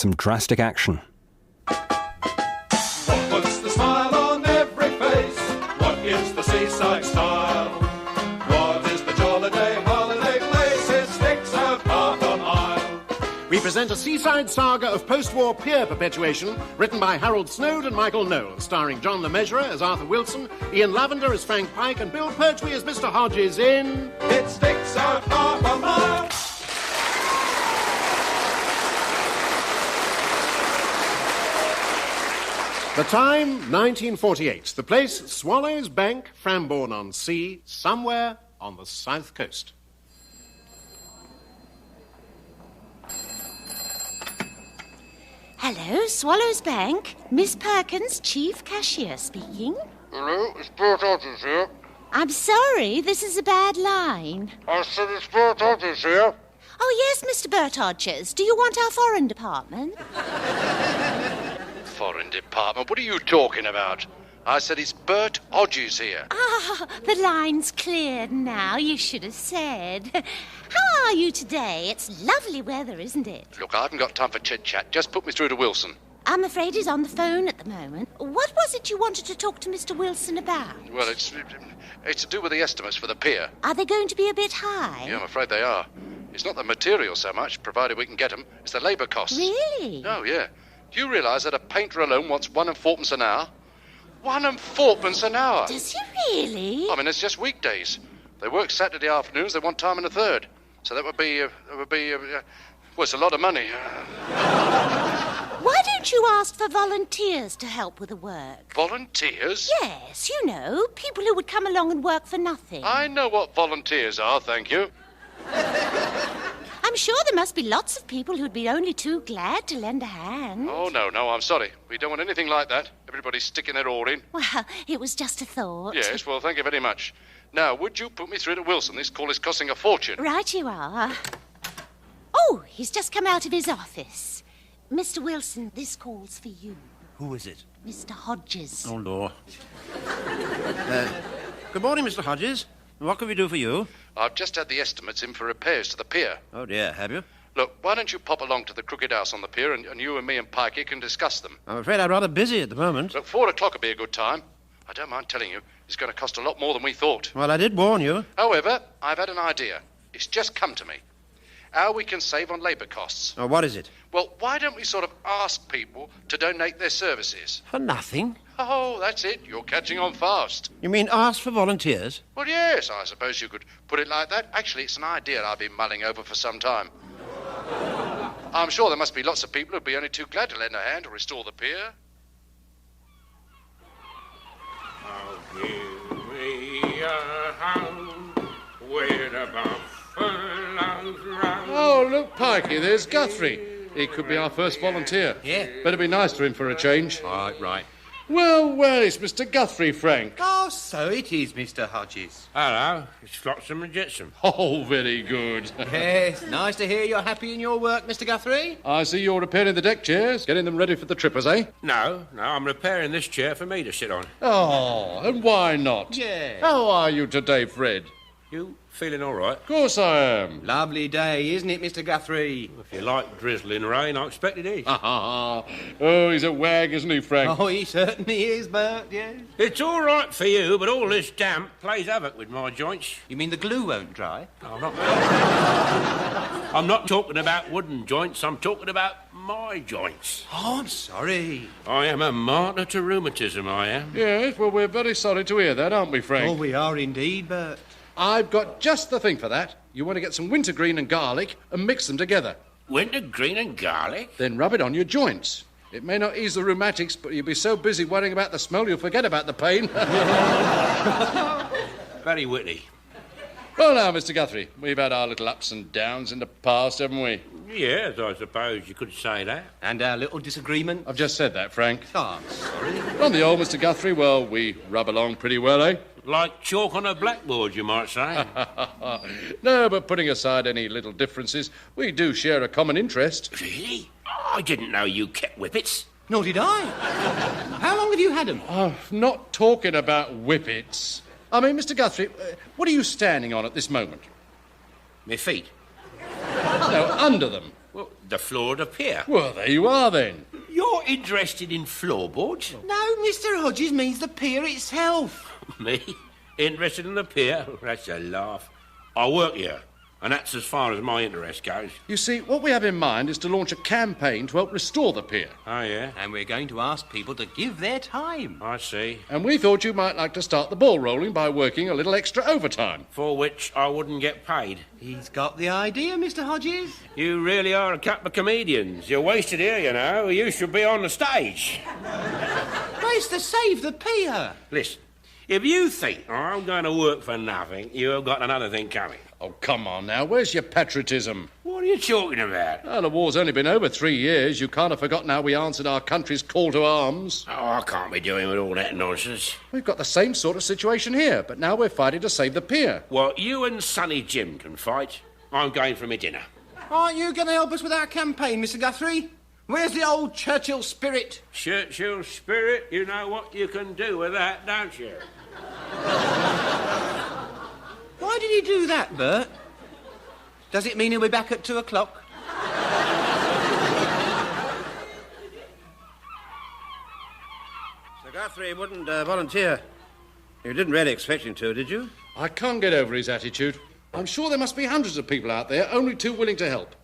some drastic action. What puts the smile on every face? What is the seaside style? What is the holiday place? It sticks out half a mile. We present a seaside saga of post-war pier perpetuation, written by Harold Snoad and Michael Knowles, starring John Le Mesurier as Arthur Wilson, Ian Lavender as Frank Pike, and Bill Pertwee as Mr. Hodges in... It sticks out half a mile. The time, 1948. The place, Swallows Bank, Frambourne-on-Sea, somewhere on the south coast. Hello, Swallows Bank. Miss Perkins, Chief Cashier speaking. Hello, it's Bert Hodges here. I'm sorry, this is a bad line. I said it's Bert Hodges here. Oh, yes, Mr. Bert Hodges. Do you want our foreign department? Foreign department? What are you talking about? I said it's Bert Hodges here. Ah, the line's cleared now, you should have said. How are you today? It's lovely weather, isn't it? Look, I haven't got time for chit-chat. Just put me through to Wilson. I'm afraid he's on the phone at the moment. What was it you wanted to talk to Mr. Wilson about? Well, it's to do with the estimates for the pier. Are they going to be a bit high? Yeah, I'm afraid they are. It's not the material so much, provided we can get them. It's the labour costs. Really? Oh, yeah. Do you realise that a painter alone wants 1 and 4pence an hour? 1 and 4pence an hour? Does he really? I mean, it's just weekdays. They work Saturday afternoons, they want time and a third. So that would be, well, it's a lot of money. Why don't you ask for volunteers to help with the work? Volunteers? Yes, you know, people who would come along and work for nothing. I know what volunteers are, thank you. I'm sure there must be lots of people who'd be only too glad to lend a hand. Oh, no, I'm sorry. We don't want anything like that. Everybody's sticking their oar in. Well, it was just a thought. Yes, well, thank you very much. Now, would you put me through to Wilson? This call is costing a fortune. Right you are. Oh, he's just come out of his office. Mr. Wilson, this call's for you. Who is it? Mr. Hodges. Oh, Lord. Good morning, Mr. Hodges. What can we do for you? I've just had the estimates in for repairs to the pier. Oh, dear, have you? Look, why don't you pop along to the Crooked House on the pier and you and me and Pikey can discuss them? I'm afraid I'm rather busy at the moment. Look, 4 o'clock will be a good time. I don't mind telling you, it's going to cost a lot more than we thought. Well, I did warn you. However, I've had an idea. It's just come to me. How we can save on labour costs. Oh, what is it? Well, why don't we sort of ask people to donate their services? For nothing? Oh, that's it. You're catching on fast. You mean ask for volunteers? Well, yes, I suppose you could put it like that. Actually, it's an idea I've been mulling over for some time. I'm sure there must be lots of people who'd be only too glad to lend a hand to restore the pier. Oh, give me a hand where the buffaloes run. Oh, look, Pikey, there's Guthrie. He could be our first volunteer. Yeah. Better be nice to him for a change. Right. Well, it's Mr. Guthrie, Frank. Oh, so it is, Mr. Hodges. Hello, it's Flotsam and Jetsam. Oh, very good. Yes, nice to hear you're happy in your work, Mr. Guthrie. I see you're repairing the deck chairs, getting them ready for the trippers, eh? No, I'm repairing this chair for me to sit on. Oh, and why not? Yeah. How are you today, Fred? You feeling all right? Of course I am. Lovely day, isn't it, Mr. Guthrie? If you like drizzling rain, I expect it is. Oh, he's a wag, isn't he, Frank? Oh, he certainly is, Bert, yes. It's all right for you, but all this damp plays havoc with my joints. You mean the glue won't dry? I'm not talking about wooden joints, I'm talking about my joints. Oh, I'm sorry. I am a martyr to rheumatism, I am. Yes, well, we're very sorry to hear that, aren't we, Frank? Oh, we are indeed, Bert. I've got just the thing for that. You want to get some wintergreen and garlic and mix them together. Wintergreen and garlic? Then rub it on your joints. It may not ease the rheumatics, but you'll be so busy worrying about the smell you'll forget about the pain. Very witty. Well, now, Mr. Guthrie, we've had our little ups and downs in the past, haven't we? Yes, I suppose you could say that. And our little disagreement? I've just said that, Frank. Oh, I'm sorry. On the old Mr. Guthrie, well, we rub along pretty well, eh? Like chalk on a blackboard, you might say. No, but putting aside any little differences, we do share a common interest. Really? I didn't know you kept whippets. Nor did I. How long have you had them? Oh, not talking about whippets. I mean, Mr. Guthrie, what are you standing on at this moment? Me feet. No, under them. Well, the floor of the pier. Well, there you are then. You're interested in floorboards? No, Mr. Hodges means the pier itself. Me? Interested in the pier? That's a laugh. I work here, and that's as far as my interest goes. You see, what we have in mind is to launch a campaign to help restore the pier. Oh, yeah? And we're going to ask people to give their time. I see. And we thought you might like to start the ball rolling by working a little extra overtime. For which I wouldn't get paid. He's got the idea, Mr. Hodges. You really are a couple of comedians. You're wasted here, you know. You should be on the stage. But it's to save the pier. Listen, if you think I'm going to work for nothing, you've got another thing coming. Oh, come on now. Where's your patriotism? What are you talking about? Well, the war's only been over 3 years. You can't have forgotten how we answered our country's call to arms. Oh, I can't be doing with all that nonsense. We've got the same sort of situation here, but now we're fighting to save the pier. Well, you and Sonny Jim can fight. I'm going for my dinner. Aren't you going to help us with our campaign, Mr. Guthrie? Where's the old Churchill spirit? Churchill spirit, you know what you can do with that, don't you? Why did he do that, Bert? Does it mean he'll be back at 2 o'clock? Sir Guthrie wouldn't volunteer. You didn't really expect him to, did you? I can't get over his attitude. I'm sure there must be hundreds of people out there only too willing to help.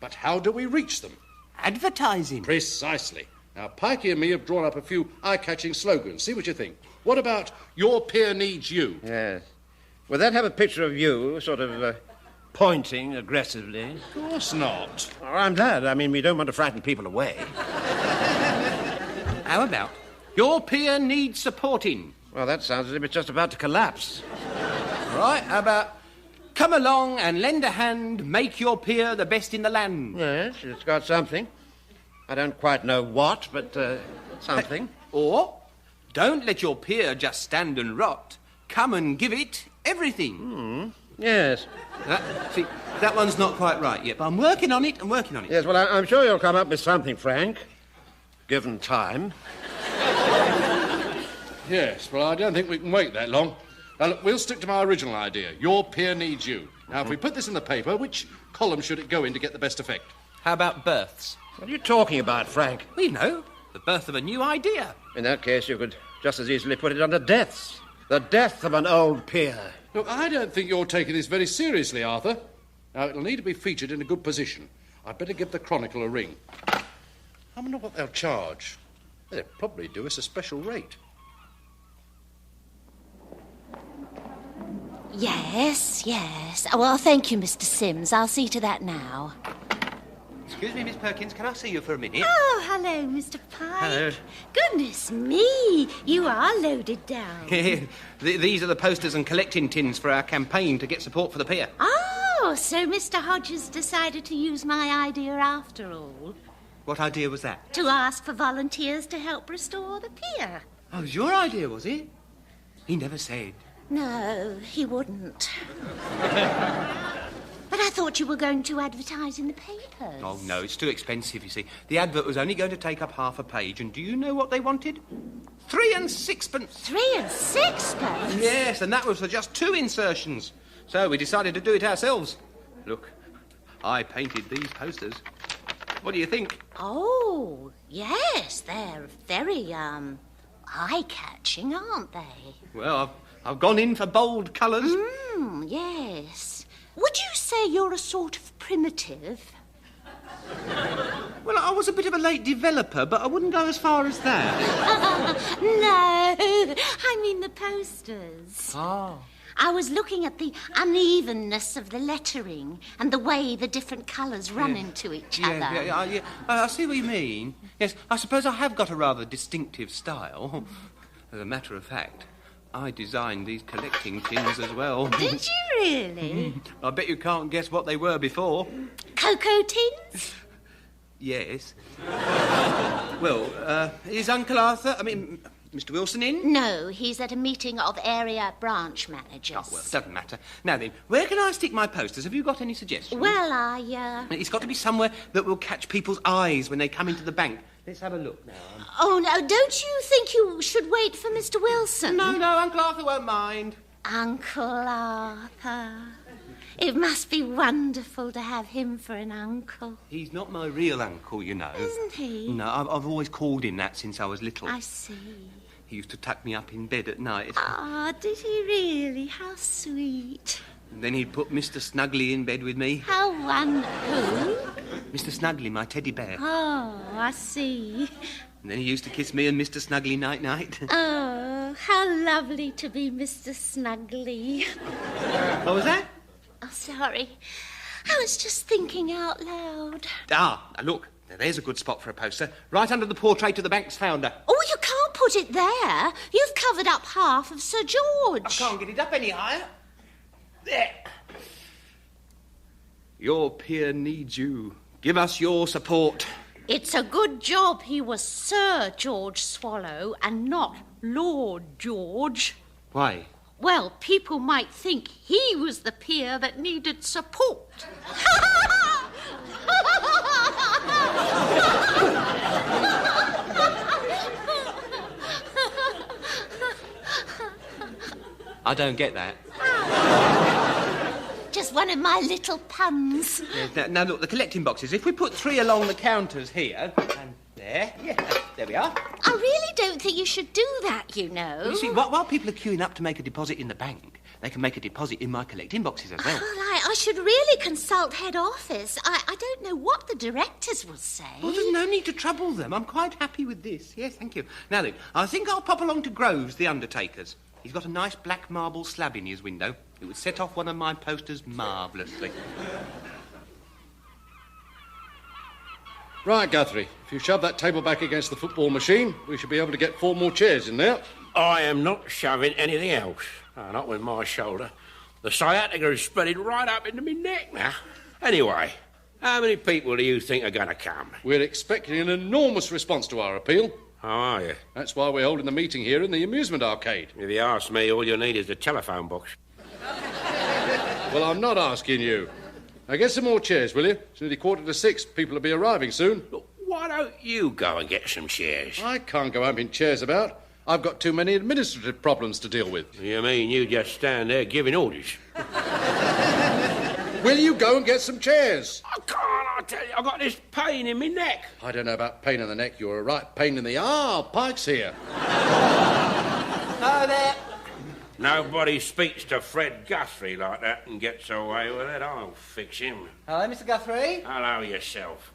But how do we reach them? Advertising. Precisely. Now, Pikey and me have drawn up a few eye-catching slogans. See what you think. What about Your Pier Needs You? Yes. Would that have a picture of you, sort of pointing aggressively? Of course not. Oh, I'm glad. I mean, we don't want to frighten people away. How about your pier needs supporting? Well, that sounds as if it's just about to collapse. Right, how about come along and lend a hand, make your pier the best in the land? Yes, it's got something. I don't quite know what, but something. Or don't let your pier just stand and rot. Come and give it everything. Yes. See, that one's not quite right yet, but I'm working on it. Yes, well, I'm sure you'll come up with something, Frank, given time. Yes, well, I don't think we can wait that long. Now, look, we'll stick to my original idea. Your Pier Needs You. Now, if we put this in the paper, which column should it go in to get the best effect? How about births? What are you talking about, Frank? Well, you know, the birth of a new idea. In that case, you could just as easily put it under deaths. The death of an old pier. Look, I don't think you're taking this very seriously, Arthur. Now, it'll need to be featured in a good position. I'd better give the Chronicle a ring. I wonder what they'll charge. They'll probably do us a special rate. Yes, yes. Oh, well, thank you, Mr. Sims. I'll see to that now. Excuse me, Miss Perkins, can I see you for a minute? Oh, hello, Mr. Pike. Hello. Goodness me, you are loaded down. These are the posters and collecting tins for our campaign to get support for the pier. Oh, so Mr. Hodges decided to use my idea after all. What idea was that? To ask for volunteers to help restore the pier. Oh, it was your idea, was it? He never said. No, he wouldn't. But I thought you were going to advertise in the papers. Oh, no, it's too expensive, you see. The advert was only going to take up half a page, and do you know what they wanted? 3 and 6pence. 3 and 6pence? Yes, and that was for just 2 insertions. So we decided to do it ourselves. Look, I painted these posters. What do you think? Oh, yes, they're very, eye-catching, aren't they? Well, I've gone in for bold colours. Yes. Would you say you're a sort of primitive? Well, I was a bit of a late developer, but I wouldn't go as far as that. No, I mean the posters. Oh. I was looking at the unevenness of the lettering and the way the different colours run into each other. Yeah. I see what you mean. Yes, I suppose I have got a rather distinctive style. As a matter of fact, I designed these collecting tins as well. Did you really? I bet you can't guess what they were before. Cocoa tins? Yes. Well, is Uncle Arthur, Mr. Wilson in? No, he's at a meeting of area branch managers. Oh, well, it doesn't matter. Now then, where can I stick my posters? Have you got any suggestions? Well, It's got to be somewhere that will catch people's eyes when they come into the bank. Let's have a look now. Oh, no, don't you think you should wait for Mr. Wilson? No, Uncle Arthur won't mind. Uncle Arthur. It must be wonderful to have him for an uncle. He's not my real uncle, you know. Isn't he? No, I've always called him that since I was little. I see. He used to tuck me up in bed at night. Ah, did he really? How sweet. And then he'd put Mr. Snuggly in bed with me. How wonderful. Mr. Snuggly, my teddy bear. Oh, I see. And then he used to kiss me and Mr. Snuggly night-night. Oh, how lovely to be Mr. Snuggly. What was that? Oh, sorry. I was just thinking out loud. Ah, now look. Now, there's a good spot for a poster. Right under the portrait of the bank's founder. Oh, you can't put it there. You've covered up half of Sir George. I can't get it up any higher. There. Your peer needs you. Give us your support. It's a good job he was Sir George Swallow and not Lord George. Why? Well, people might think he was the peer that needed support. I don't get that. Just one of my little puns. Now, look, the collecting boxes. If we put 3 along the counters here and there, there we are. I really don't think you should do that, you know. You see, while people are queuing up to make a deposit in the bank, they can make a deposit in my collecting boxes as well. Well, I should really consult head office. I don't know what the directors will say. Well, there's no need to trouble them. I'm quite happy with this. Yes, thank you. Now, look, I think I'll pop along to Groves, the undertaker's. He's got a nice black marble slab in his window. It would set off one of my posters marvellously. Right, Guthrie. If you shove that table back against the football machine, we should be able to get 4 more chairs in there. I am not shoving anything else. Oh, not with my shoulder. The sciatica is spreading right up into my neck now. Anyway, how many people do you think are going to come? We're expecting an enormous response to our appeal. How are you? That's why we're holding the meeting here in the amusement arcade. If you ask me, all you need is the telephone box. Well, I'm not asking you. Now get some more chairs, will you? It's nearly 5:45. People will be arriving soon. Look, why don't you go and get some chairs? I can't go humping chairs about. I've got too many administrative problems to deal with. You mean you just stand there giving orders? Will you go and get some chairs? I can't, I tell you. I've got this pain in my neck. I don't know about pain in the neck. You're a right pain in the... Pike's here. Hello there. Nobody speaks to Fred Guthrie like that and gets away with it. I'll fix him. Hello, Mr. Guthrie. Hello yourself.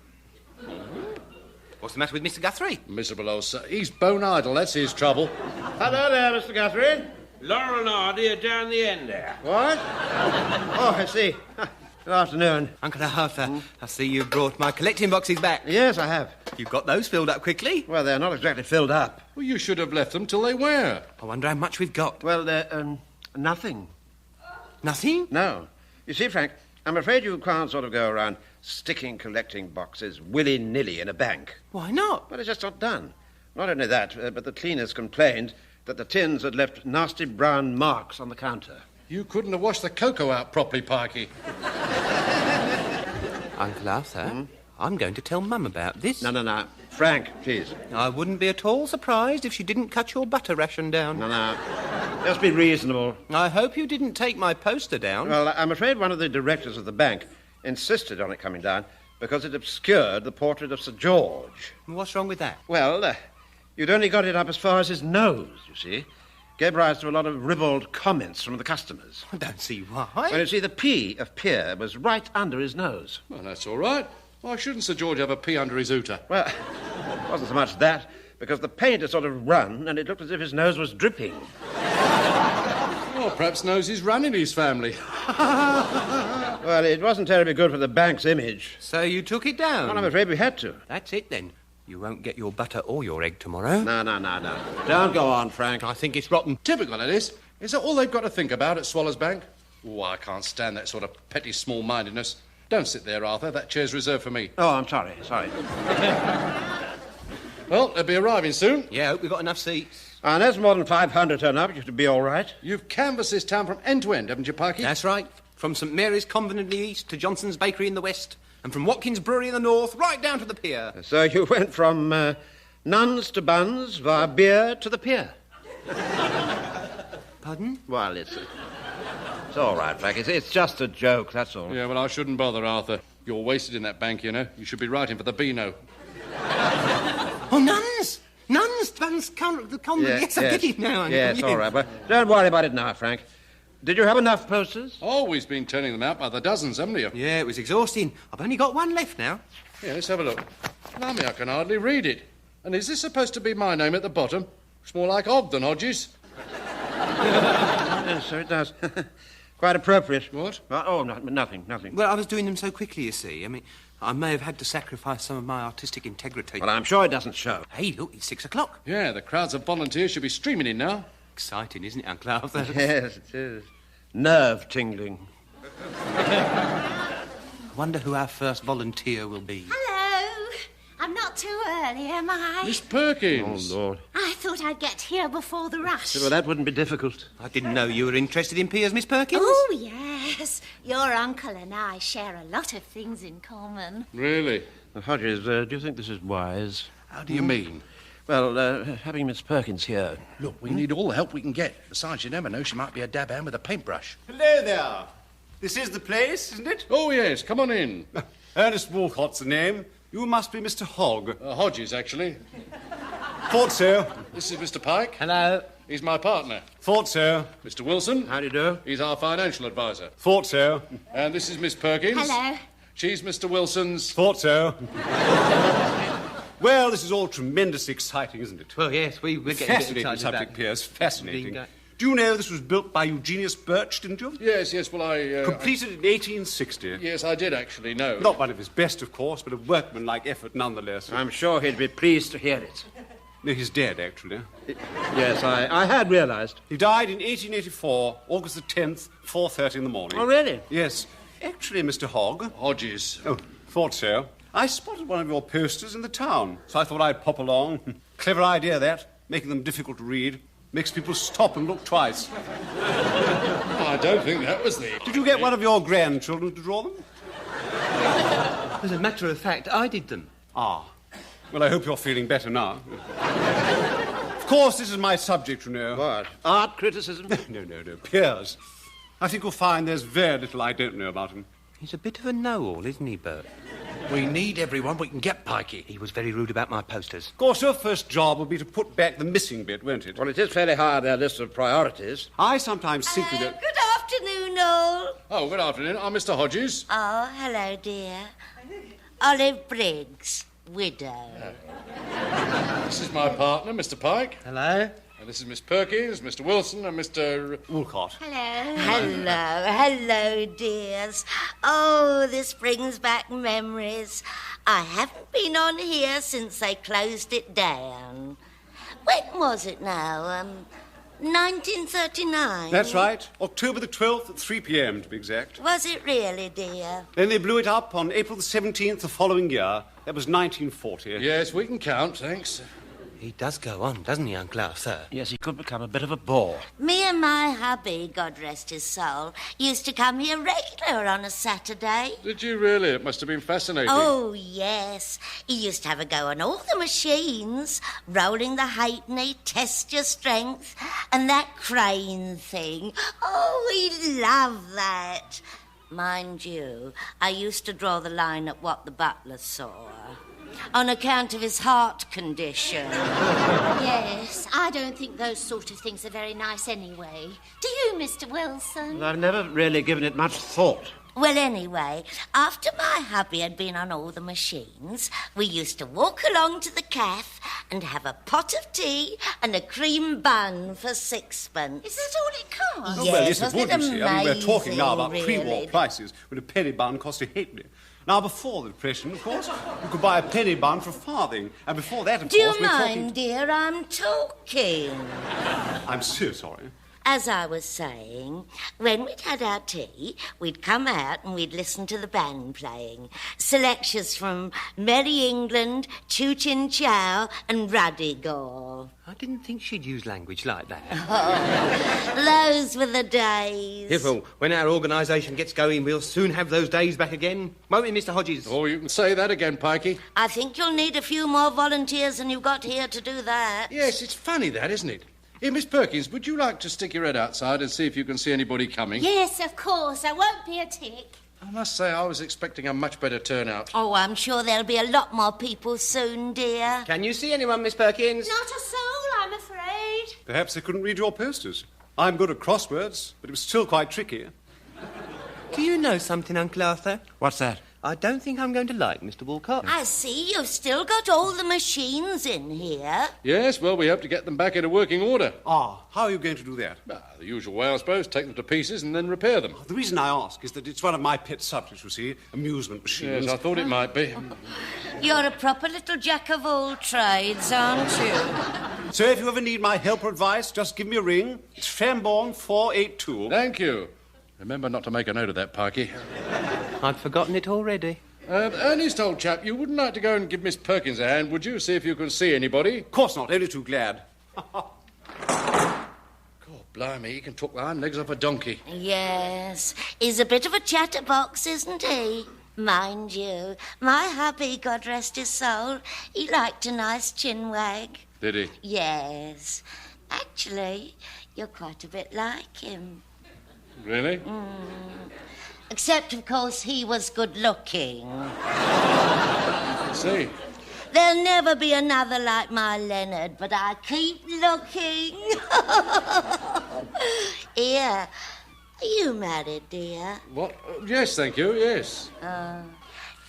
What's the matter with Mr. Guthrie? Miserable old son. He's bone idle, that's his trouble. Hello there, Mr. Guthrie. Laurel and Hardy are down the end there. What? Oh, I see. Good afternoon. Uncle Arthur, I see you've brought my collecting boxes back. Yes, I have. You've got those filled up quickly. Well, they're not exactly filled up. Well, you should have left them till they were. I wonder how much we've got. Well, they're, nothing. Nothing? No. You see, Frank, I'm afraid you can't sort of go around sticking collecting boxes willy-nilly in a bank. Why not? Well, it's just not done. Not only that, but the cleaners complained that the tins had left nasty brown marks on the counter. You couldn't have washed the cocoa out properly, Pikey. Uncle Arthur, I'm going to tell Mum about this. No. Frank, please. I wouldn't be at all surprised if she didn't cut your butter ration down. No. Just be reasonable. I hope you didn't take my poster down. Well, I'm afraid one of the directors of the bank insisted on it coming down because it obscured the portrait of Sir George. What's wrong with that? Well, you'd only got it up as far as his nose, you see. Gave rise to a lot of ribald comments from the customers. I don't see why. Well, you see, the P of Peer was right under his nose. Well, that's all right. Why shouldn't Sir George have a pea under his ooter? Well, it wasn't so much that, because the paint had sort of run, and it looked as if his nose was dripping. Well, perhaps Nosey's run in his family. Well, it wasn't terribly good for the bank's image. So you took it down? Well, I'm afraid we had to. That's it, then. You won't get your butter or your egg tomorrow. No. Don't go on, Frank. I think it's rotten. Typical, it is. Is that all they've got to think about at Swallows Bank? Oh, I can't stand that sort of petty small-mindedness. Don't sit there, Arthur. That chair's reserved for me. Oh, I'm sorry. Well, they'll be arriving soon. Yeah, I hope we've got enough seats. Unless more than 500 turn up, you should be all right. You've canvassed this town from end to end, haven't you, Pikey? That's right. From St Mary's Convent in the east to Johnson's Bakery in the west, and from Watkins Brewery in the north, right down to the pier. So you went from nuns to buns, via beer to the pier. Pardon? Well, it's It's all right, Frank. It's just a joke, that's all. Yeah, well, I shouldn't bother, Arthur. You're wasted in that bank, you know. You should be writing for the Beano. Oh, nuns! Nuns, the convent. Yes, I get it now. Yes, all right, but don't worry about it now, Frank. Did you have enough posters? Always been turning them out by the dozens, haven't you? Yeah, it was exhausting. I've only got one left now. Yeah, let's have a look. Blimey, I can hardly read it. And is this supposed to be my name at the bottom? It's more like Hogg than Hodges. Yes, sir, it does. Quite appropriate. What? Nothing. Well, I was doing them so quickly, you see. I mean, I may have had to sacrifice some of my artistic integrity. Well, I'm sure it doesn't show. Hey, look, it's 6 o'clock. Yeah, the crowds of volunteers should be streaming in now. Exciting, isn't it, Uncle Arthur? Yes, it is. Nerve-tingling. I wonder who our first volunteer will be. Hello. I'm not too early, am I? Miss Perkins. Oh, Lord. I thought I'd get here before the rush. Well, that wouldn't be difficult. I didn't know you were interested in Piers, Miss Perkins. Oh, yes. Your uncle and I share a lot of things in common. Really? Hodges, do you think this is wise? How do you mean? Well, having Miss Perkins here. Look, we need all the help we can get. Besides, you never know, she might be a dab hand with a paintbrush. Hello there. This is the place, isn't it? Oh, yes, come on in. Ernest Walcott's the name. You must be Mr. Hogg. Hodges, actually. Thought so. This is Mr. Pike. Hello. He's my partner. Thought so. Mr. Wilson. How do you do? He's our financial advisor. Thought so. And this is Miss Perkins. Hello. She's Mr. Wilson's... Thought so. Well, this is all tremendously exciting, isn't it? Well, yes, we're getting a bit Fascinating excited subject, about Piers. Fascinating. being, Do you know this was built by Eugenius Birch, didn't you? Yes, well, I... Completed in 1860. Yes, I did actually know. Not one of his best, of course, but a workmanlike effort nonetheless. I'm sure he'd be pleased to hear it. No, he's dead, actually. Yes, I had realised. He died in 1884, August the 10th, 4:30 in the morning. Oh, really? Yes. Actually, Mr. Hogg. Hodges. Oh, thought so. I spotted one of your posters in the town, so I thought I'd pop along. Clever idea, that. Making them difficult to read. Makes people stop and look twice. I don't think that was the... Did you get one of your grandchildren to draw them? As a matter of fact, I did them. Ah. Well, I hope you're feeling better now. Of course, this is my subject, you know. What? Art criticism? No. Piers. I think you'll find there's very little I don't know about him. He's a bit of a know-all, isn't he, Bert? We need everyone we can get, Pikey. He was very rude about my posters. Of course, your first job will be to put back the missing bit, won't it? Well, it is fairly high on their list of priorities. I sometimes think that... Good afternoon, all. Oh, good afternoon. I'm Mr. Hodges. Oh, hello, dear. Olive Briggs, widow. This is my partner, Mr. Pike. Hello. And this is Miss Perkins, Mr. Wilson, and Mr. Walcott. Hello, dears. Oh, this brings back memories. I haven't been on here since they closed it down. When was it now? 1939? That's right. October the 12th at 3 p.m., to be exact. Was it really, dear? Then they blew it up on April the 17th the following year. That was 1940. Yes, we can count, thanks. He does go on, doesn't he, Uncle Arthur? Yes, he could become a bit of a bore. Me and my hubby, God rest his soul, used to come here regular on a Saturday. Did you really? It must have been fascinating. Oh, yes. He used to have a go on all the machines, rolling the halfpenny, test your strength, and that crane thing. Oh, he loved that. Mind you, I used to draw the line at what the butler saw. On account of his heart condition. Yes, I don't think those sort of things are very nice anyway. Do you, Mr. Wilson? I've never really given it much thought. Well, anyway, after my hubby had been on all the machines, we used to walk along to the cafe and have a pot of tea and a cream bun for 6pence. Is that all it costs? Oh, well, yes, it wasn't would, you see. I mean, we're talking now about amazing, pre-war really? prices, when a penny bun cost a halfpenny. Now, before the Depression, of course, you could buy a penny bun for a farthing. And before that, of Do course, you we're mind, talking... dear? I'm talking. I'm so sorry. As I was saying, when we'd had our tea, we'd come out and we'd listen to the band playing. Selections from Merry England, Choo Chin Chow and Ruddy Gore. I didn't think she'd use language like that. Those were the days. Yes, well, when our organisation gets going, we'll soon have those days back again. Won't we, Mr. Hodges? Oh, you can say that again, Pikey. I think you've got here to do that. Yes, it's funny that, isn't it? Hey, Miss Perkins, would you like to stick your head outside and see if you can see anybody coming? Yes, of course. I won't be a tick. I must say, I was expecting a much better turnout. Oh, I'm sure there'll be a lot more people soon, dear. Can you see anyone, Miss Perkins? Not a soul, I'm afraid. Perhaps they couldn't read your posters. I'm good at crosswords, but it was still quite tricky. Do you know something, Uncle Arthur? What's that? I don't think I'm going to like Mr. Walcott. I see you've still got all the machines in here. Yes, well, we hope to get them back into working order. Ah, how are you going to do that? The usual way, I suppose. Take them to pieces and then repair them. The reason I ask is that it's one of my pet subjects, you see, amusement machines. Yes, I thought it might be. You're a proper little jack of all trades, aren't you? So if you ever need my help or advice, just give me a ring. It's Frambourne 482. Thank you. Remember not to make a note of that, Parky. I'd forgotten it already. Ernest, old chap, you wouldn't like to go and give Miss Perkins a hand, would you? See if you can see anybody. Of course not, only too glad. God, blimey, he can talk the hind legs off a donkey. Yes, he's a bit of a chatterbox, isn't he? Mind you, my hubby, God rest his soul, he liked a nice chin wag. Did he? Yes. Actually, you're quite a bit like him. Really? Except, of course, he was good-looking. I see. There'll never be another like my Leonard, but I keep looking. Here, are you married, dear? What? Yes, thank you, yes.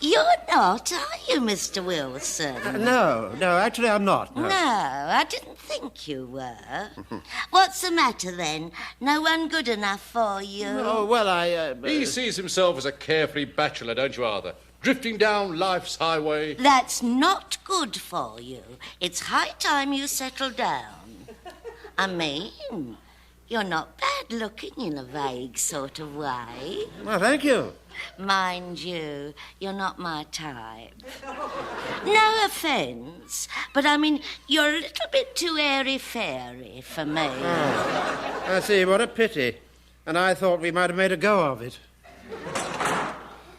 You're not, are you, Mr. Wilson? No, actually I'm not. No, I didn't think you were. What's the matter, then? No one good enough for you? Oh, well, He sees himself as a carefree bachelor, don't you, Arthur? Drifting down life's highway. That's not good for you. It's high time you settle down. I mean, you're not bad looking in a vague sort of way. Well, thank you. Mind you, you're not my type. No offence, but I mean, you're a little bit too airy-fairy for me. I see, what a pity. And I thought we might have made a go of it.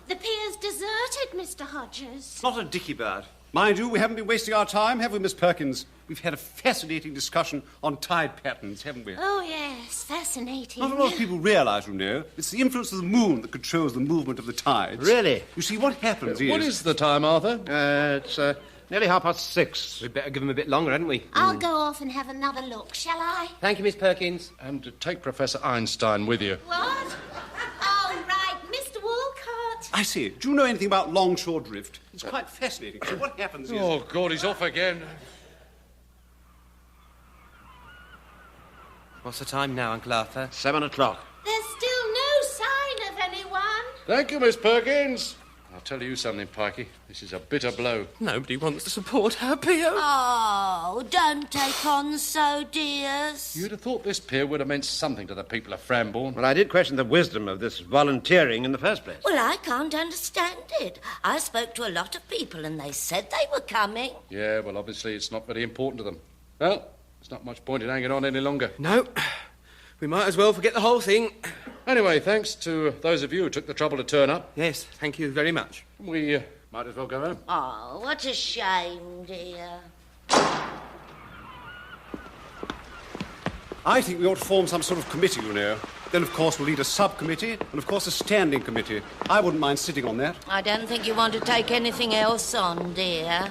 The pier's deserted, Mr. Hodges. Not a dicky bird. Mind you, we haven't been wasting our time, have we, Miss Perkins? We've had a fascinating discussion on tide patterns, haven't we? Oh, yes, fascinating. Not a lot of people realise, you know, it's the influence of the moon that controls the movement of the tides. Really? You see, what happens is... What is the time, Arthur? It's nearly 6:30. We'd better give him a bit longer, hadn't we? I'll go off and have another look, shall I? Thank you, Miss Perkins. And take Professor Einstein with you. What? Oh, right, Mr. Walcott. I see. Do you know anything about longshore drift? It's quite fascinating. So what happens is... Oh, God, he's off again. What's the time now, Uncle Arthur? 7 o'clock. There's still no sign of anyone. Thank you, Miss Perkins. I'll tell you something, Pikey. This is a bitter blow. Nobody wants to support our P.O. Oh, don't take on so, dears. You'd have thought this pier would have meant something to the people of Frambourne. Well, I did question the wisdom of this volunteering in the first place. Well, I can't understand it. I spoke to a lot of people and they said they were coming. Yeah, well, obviously it's not very important to them. Well, there's not much point in hanging on any longer. No, we might as well forget the whole thing. Anyway, thanks to those of you who took the trouble to turn up. Yes, thank you very much. We might as well go home. Oh, what a shame, dear. I think we ought to form some sort of committee, you know. Then, of course, we'll need a subcommittee and, of course, a standing committee. I wouldn't mind sitting on that. I don't think you want to take anything else on, dear.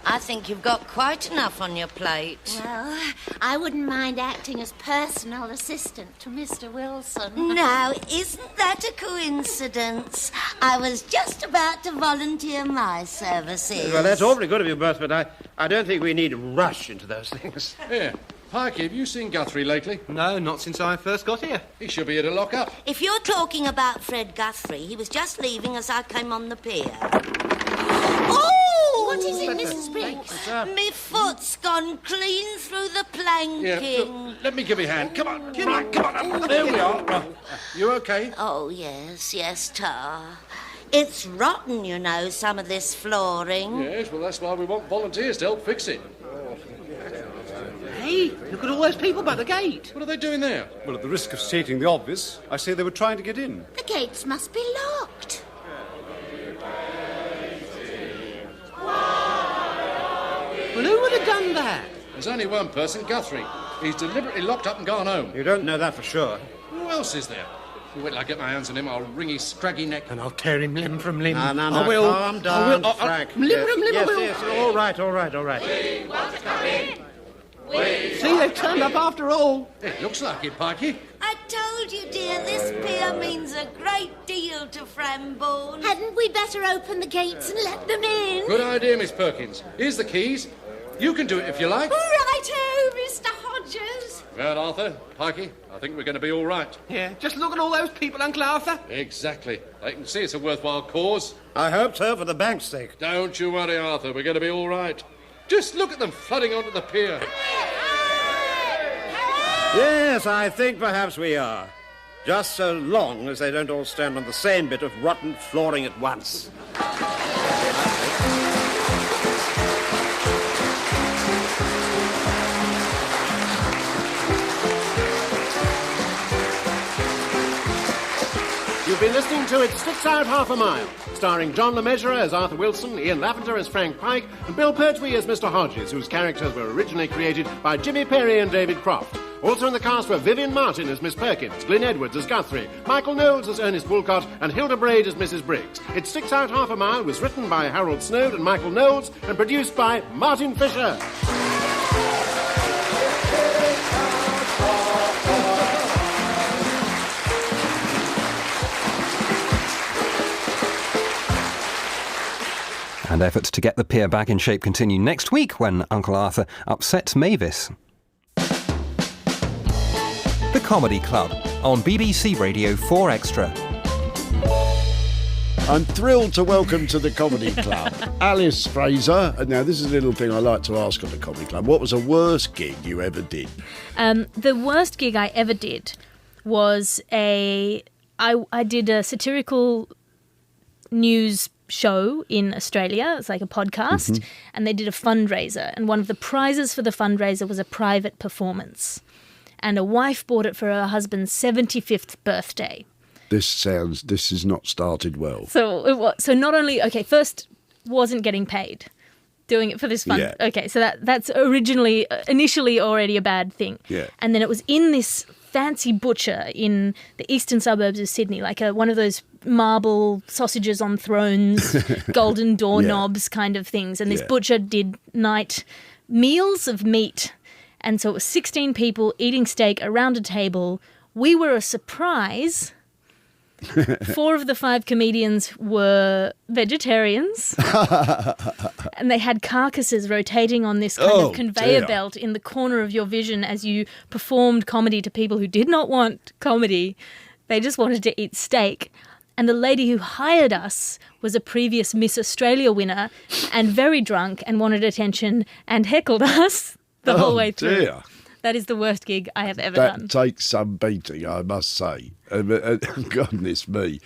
I think you've got quite enough on your plate. Well, I wouldn't mind acting as personal assistant to Mr. Wilson. Now, isn't that a coincidence? I was just about to volunteer my services. Well, that's awfully good of you both, but I don't think we need to rush into those things. Here, Pikey, have you seen Guthrie lately? No, not since I first got here. He should be here to lock up. If you're talking about Fred Guthrie, he was just leaving as I came on the pier. Oh! What is it, Mrs. Briggs? Me foot's gone clean through the planking. Yeah, let me give you a hand. Come on. Come on. There we are. You okay? Oh, yes, Tar. It's rotten, you know, some of this flooring. Yes, well, that's why we want volunteers to help fix it. Hey, look at all those people by the gate. What are they doing there? Well, at the risk of stating the obvious, I say they were trying to get in. The gates must be locked. Well, who would have done that? There's only one person, Guthrie. He's deliberately locked up and gone home. You don't know that for sure. Who else is there? Wait till I get my hands on him, I'll wring his scraggy neck. And I'll tear him limb from limb. No, I will. calm down, Frank. Limb from limb, I will. Yes, all right. We want to come in. See, they've turned up after all. It looks like it, Pikey. I told you, dear, this pier means a great deal to Frambourne. Hadn't we better open the gates and let them in? Good idea, Miss Perkins. Here's the keys. You can do it if you like. Righto, Mr. Hodges. Well, Arthur, Pikey, I think we're going to be all right. Yeah, just look at all those people, Uncle Arthur. Exactly. They can see it's a worthwhile cause. I hope so, for the bank's sake. Don't you worry, Arthur. We're going to be all right. Just look at them flooding onto the pier. Yes, I think perhaps we are. Just so long as they don't all stand on the same bit of rotten flooring at once. You've been listening to It Sticks Out Half a Mile, starring John Le Mesurier as Arthur Wilson, Ian Lavender as Frank Pike, and Bill Pertwee as Mr. Hodges, whose characters were originally created by Jimmy Perry and David Croft. Also in the cast were Vivian Martin as Miss Perkins, Glyn Edwards as Guthrie, Michael Knowles as Ernest Woolcott, and Hilda Braid as Mrs. Briggs. It Sticks Out Half a Mile was written by Harold Snoad and Michael Knowles and produced by Martin Fisher. And efforts to get the pier back in shape continue next week when Uncle Arthur upsets Mavis. The Comedy Club on BBC Radio 4 Extra. I'm thrilled to welcome to the Comedy Club Alice Fraser. Now, this is a little thing I like to ask on the Comedy Club. What was the worst gig you ever did? The worst gig I ever did was I did a satirical news show in Australia. It's like a podcast, and they did a fundraiser, and one of the prizes for the fundraiser was a private performance, and a wife bought it for her husband's 75th birthday. This has not started well. So not only, first wasn't getting paid doing it for this fun. Yeah. Okay, so that's initially already a bad thing. Yeah. And then it was in this fancy butcher in the eastern suburbs of Sydney, like one of those marble sausages on thrones, golden doorknobs kind of things. And this butcher did night meals of meat. And so it was 16 people eating steak around a table. We were a surprise. 4 of the 5 comedians were vegetarians. And they had carcasses rotating on this kind of conveyor belt in the corner of your vision as you performed comedy to people who did not want comedy. They just wanted to eat steak. And the lady who hired us was a previous Miss Australia winner and very drunk and wanted attention and heckled us the whole way through. Dear. That is the worst gig I have ever done. That takes some beating, I must say. Goodness me.